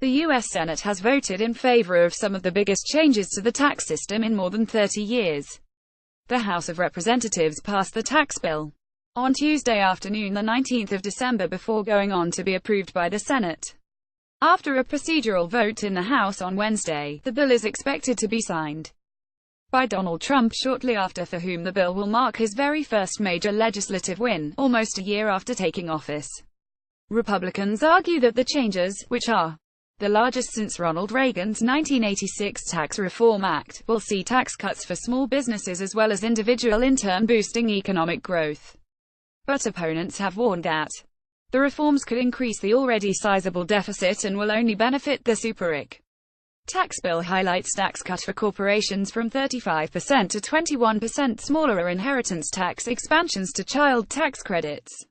The U.S. Senate has voted in favor of some of the biggest changes to the tax system in more than 30 years. The House of Representatives passed the tax bill on Tuesday afternoon, the 19th of December, before going on to be approved by the Senate. After a procedural vote in the House on Wednesday, the bill is expected to be signed by Donald Trump shortly after, for whom the bill will mark his very first major legislative win, almost a year after taking office. Republicans argue that the changes, which are the largest since Ronald Reagan's 1986 Tax Reform Act, will see tax cuts for small businesses as well as individuals, in turn boosting economic growth. But opponents have warned that the reforms could increase the already sizable deficit and will only benefit the superrich. Tax bill highlights tax cut for corporations from 35% to 21%, smaller inheritance tax expansions to child tax credits,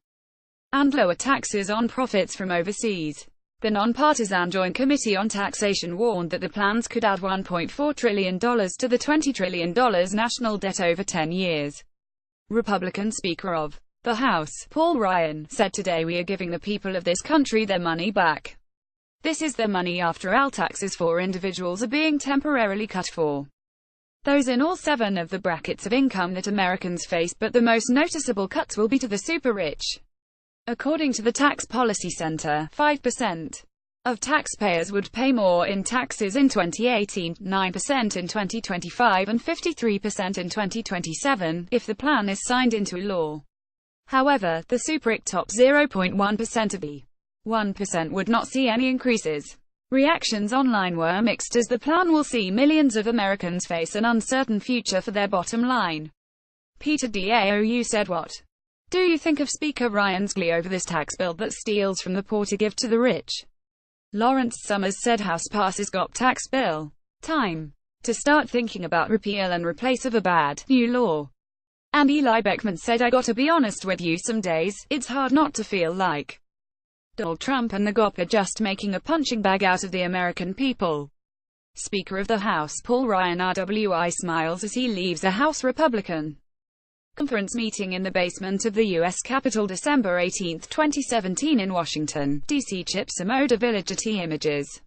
and lower taxes on profits from overseas. The nonpartisan Joint Committee on Taxation warned that the plans could add $1.4 trillion to the $20 trillion national debt over 10 years. Republican Speaker of the House, Paul Ryan, said today, "We are giving the people of this country their money back. This is their money after all taxes for individuals are being temporarily cut for those in all 7 of the brackets of income that Americans face, but the most noticeable cuts will be to the super-rich." According to the Tax Policy Center, 5% of taxpayers would pay more in taxes in 2018, 9% in 2025, and 53% in 2027, if the plan is signed into law. However, the superrich top 0.1% of the 1% would not see any increases. Reactions online were mixed, as the plan will see millions of Americans face an uncertain future for their bottom line. Peter Daou said, "What do you think of Speaker Ryan's glee over this tax bill that steals from the poor to give to the rich?" Lawrence Summers said, "House passes GOP tax bill. Time to start thinking about repeal and replace of a bad, new law." And Eli Beckman said, "I gotta be honest with you, some days, it's hard not to feel like Donald Trump and the GOP are just making a punching bag out of the American people." Speaker of the House, Paul Ryan RWI smiles as he leaves a House Republican conference meeting in the basement of the U.S. Capitol December 18, 2017 in Washington, D.C. Chip Samoda Village. Images.